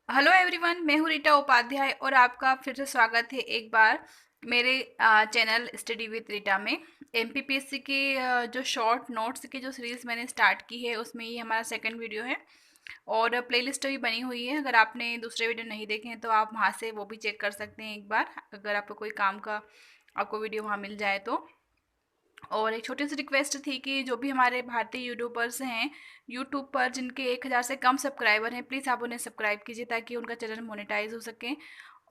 Hello everyone, मैं हूँ रीटा उपाध्याय और आपका फिर से स्वागत है एक बार मेरे चैनल स्टडी विद रीटा में। एमपीपीएससी के जो शॉर्ट नोट्स की जो सीरीज़ मैंने स्टार्ट की है उसमें ये हमारा सेकंड वीडियो है और प्लेलिस्ट भी बनी हुई है। अगर आपने दूसरे वीडियो नहीं देखे हैं तो आप वहाँ से वो भी चेक कर सकते हैं एक बार, अगर आपको कोई काम का आपको वीडियो वहाँ मिल जाए तो। और एक छोटी सी रिक्वेस्ट थी कि जो भी हमारे भारतीय यूट्यूबर्स हैं यूट्यूब पर जिनके 1000 से कम सब्सक्राइबर हैं, प्लीज़ आप उन्हें सब्सक्राइब कीजिए ताकि उनका चैनल मोनेटाइज हो सके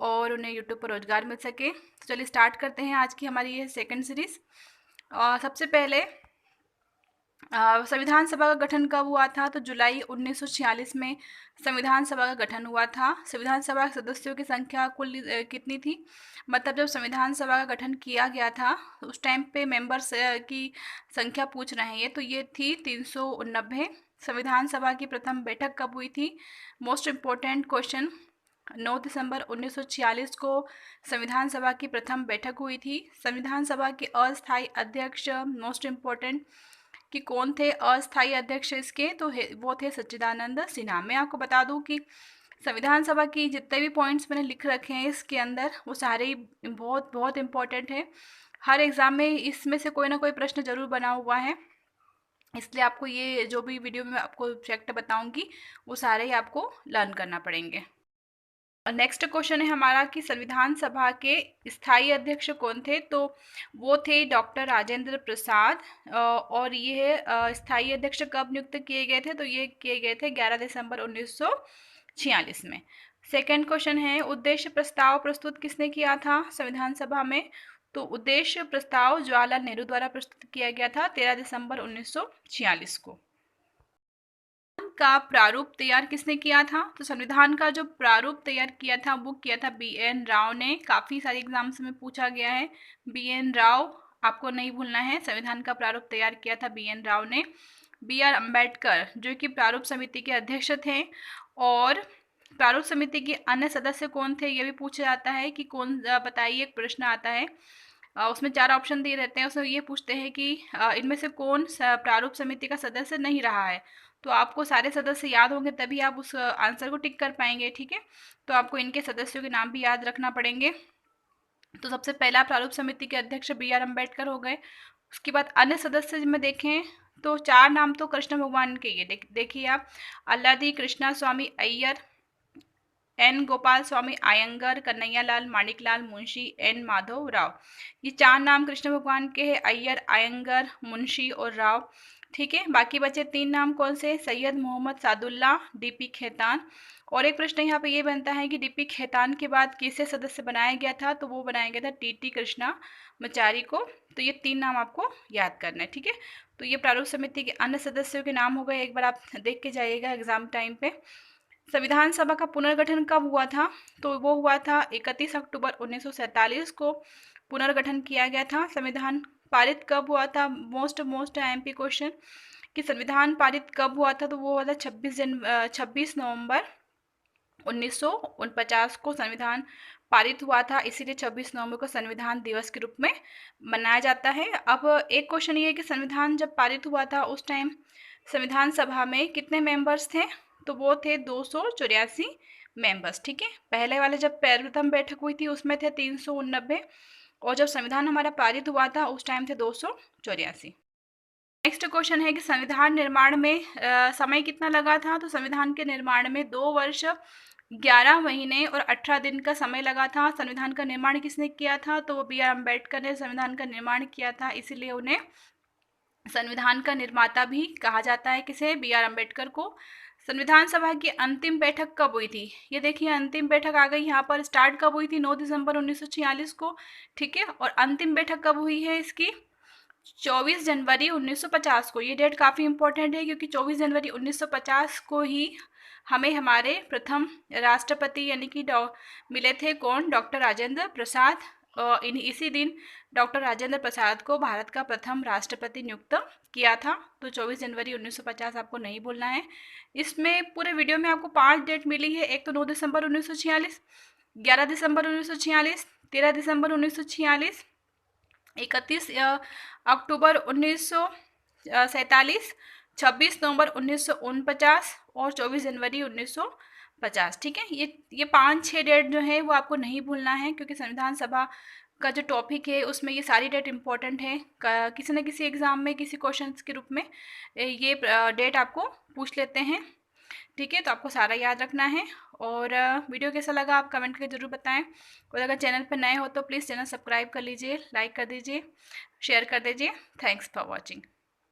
और उन्हें यूट्यूब पर रोजगार मिल सके। तो चलिए स्टार्ट करते हैं आज की हमारी ये सेकंड सीरीज़। सबसे पहले संविधान सभा का गठन कब हुआ था? तो जुलाई 1946 में संविधान सभा का गठन हुआ था। संविधान सभा के सदस्यों की संख्या कुल कितनी थी? मतलब जब संविधान सभा का गठन किया गया था उस टाइम पे मेंबर्स की संख्या पूछ रहे हैं ये, तो ये थी 389। संविधान सभा की प्रथम बैठक कब हुई थी? Most important question. 9 दिसंबर 1946 को संविधान सभा की प्रथम बैठक हुई थी। संविधान सभा के अस्थायी अध्यक्ष, मोस्ट इम्पोर्टेंट, कि कौन थे अस्थायी अध्यक्ष इसके? तो वो थे सच्चिदानंद सिन्हा। मैं आपको बता दूं कि संविधान सभा की जितने भी पॉइंट्स मैंने लिख रखे हैं इसके अंदर वो सारे ही बहुत बहुत इम्पोर्टेंट है। हर एग्ज़ाम में इसमें से कोई ना कोई प्रश्न जरूर बना हुआ है, इसलिए आपको ये जो भी वीडियो में आपको फैक्ट बताऊंगी वो सारे ही आपको लर्न करना पड़ेंगे। नेक्स्ट क्वेश्चन है हमारा कि संविधान सभा के स्थायी अध्यक्ष कौन थे? तो वो थे डॉक्टर राजेंद्र प्रसाद। और ये स्थायी अध्यक्ष कब नियुक्त किए गए थे? तो ये किए गए थे 11 दिसंबर 1946 में। सेकंड क्वेश्चन है उद्देश्य प्रस्ताव प्रस्तुत किसने किया था संविधान सभा में? तो उद्देश्य प्रस्ताव जवाहरलाल नेहरू द्वारा प्रस्तुत किया गया था 13 दिसंबर 1946 को। का प्रारूप तैयार किसने किया था? तो संविधान का जो प्रारूप तैयार किया था वो किया था बी.एन. राव ने। काफ़ी सारे एग्जाम्स में पूछा गया है, बी.एन. राव आपको नहीं भूलना है। संविधान का प्रारूप तैयार किया था बी.एन. राव ने। बी.आर. अम्बेडकर जो कि प्रारूप समिति के अध्यक्ष थे। और प्रारूप समिति के अन्य सदस्य कौन थे ये भी पूछा जाता है कि कौन, बताइए, एक प्रश्न आता है। उसमें 4 ऑप्शन दिए रहते हैं, उसमें ये पूछते हैं कि इनमें से कौन प्रारूप समिति का सदस्य नहीं रहा है। तो आपको सारे सदस्य याद होंगे तभी आप उस आंसर को टिक कर पाएंगे, ठीक है। तो आपको इनके सदस्यों के नाम भी याद रखना पड़ेंगे। तो सबसे पहला प्रारूप समिति के अध्यक्ष बी.आर. अम्बेडकर हो गए। उसके बाद अन्य सदस्य में देखें तो 4 नाम तो कृष्ण भगवान के, ये देखिए आप, अल्लादी कृष्णा स्वामी अय्यर, एन गोपाल स्वामी आयंगर, कन्हैयालाल माणिकलाल मुंशी, एन माधव राव। ये 4 नाम कृष्ण भगवान के हैं, अय्यर, आयंगर, मुंशी और राव, ठीक है। बाकी बचे 3 नाम कौन से? सैयद मोहम्मद सादुल्ला, डीपी खेतान। और एक प्रश्न यहाँ पे ये बनता है कि डीपी खेतान के बाद किसे सदस्य बनाया गया था? तो वो बनाया गया था टीटी कृष्णा मचारी को। तो ये 3 नाम आपको याद करना है, ठीक है। तो ये प्रारूप समिति के अन्य सदस्यों के नाम हो गए, एक बार आप देख के जाइएगा एग्जाम टाइम पे। संविधान सभा का पुनर्गठन कब हुआ था? तो वो हुआ था 31 अक्टूबर 1947 को पुनर्गठन किया गया था। संविधान पारित कब हुआ था? मोस्ट एमपी क्वेश्चन, कि संविधान पारित कब हुआ था? तो वो हुआ था 26 नवंबर 1949 को संविधान पारित हुआ था, इसीलिए 26 नवंबर को संविधान दिवस के रूप में मनाया जाता है। अब एक क्वेश्चन ये है कि संविधान जब पारित हुआ था उस टाइम संविधान सभा में कितने मेंबर्स थे? तो वो थे 284 मेंबर्स, ठीक है। पहले वाले जब प्रथम बैठक हुई थी उसमें थे 389, और जब संविधान हमारा पारित हुआ था उस टाइम थे 284। नेक्स्ट क्वेश्चन है कि संविधान निर्माण में समय कितना लगा था? तो संविधान के निर्माण में 2 वर्ष 11 महीने और 18 दिन का समय लगा था। संविधान का निर्माण किसने किया था? तो वो बी.आर. अम्बेडकर ने संविधान का निर्माण किया था, इसीलिए उन्हें संविधान का निर्माता भी कहा जाता है। किसे? बी.आर. अम्बेडकर को। संविधान सभा की अंतिम बैठक कब हुई थी? ये देखिए अंतिम बैठक आ गई यहाँ पर। स्टार्ट कब हुई थी? 9 दिसंबर 1946 को, ठीक है। और अंतिम बैठक कब हुई है इसकी? 24 जनवरी 1950 को। ये डेट काफ़ी इंपॉर्टेंट है क्योंकि 24 जनवरी 1950 को ही हमें हमारे प्रथम राष्ट्रपति यानी कि मिले थे। कौन? डॉक्टर राजेंद्र प्रसाद। इसी दिन डॉक्टर राजेंद्र प्रसाद को भारत का प्रथम राष्ट्रपति नियुक्त किया था। तो 24 जनवरी 1950 आपको नहीं भूलना है। इसमें पूरे वीडियो में आपको 5 डेट मिली है। एक तो 9 दिसंबर 1946, 11 दिसंबर 1946, 13 दिसंबर 1946, 31 अक्टूबर 1947, 26 नवंबर 1949 और 24 जनवरी 1950। 50, ठीक है। ये 5-6 डेट जो है वो आपको नहीं भूलना है, क्योंकि संविधान सभा का जो टॉपिक है उसमें ये सारी डेट इंपॉर्टेंट है। किसी न किसी एग्ज़ाम में किसी क्वेश्चन के रूप में ये डेट आपको पूछ लेते हैं, ठीक है। तो आपको सारा याद रखना है। और वीडियो कैसा लगा आप कमेंट करके ज़रूर बताएं। और अगर चैनल पर नए हो तो प्लीज़ चैनल सब्सक्राइब कर लीजिए, लाइक कर दीजिए, शेयर कर दीजिए। Thanks for watching.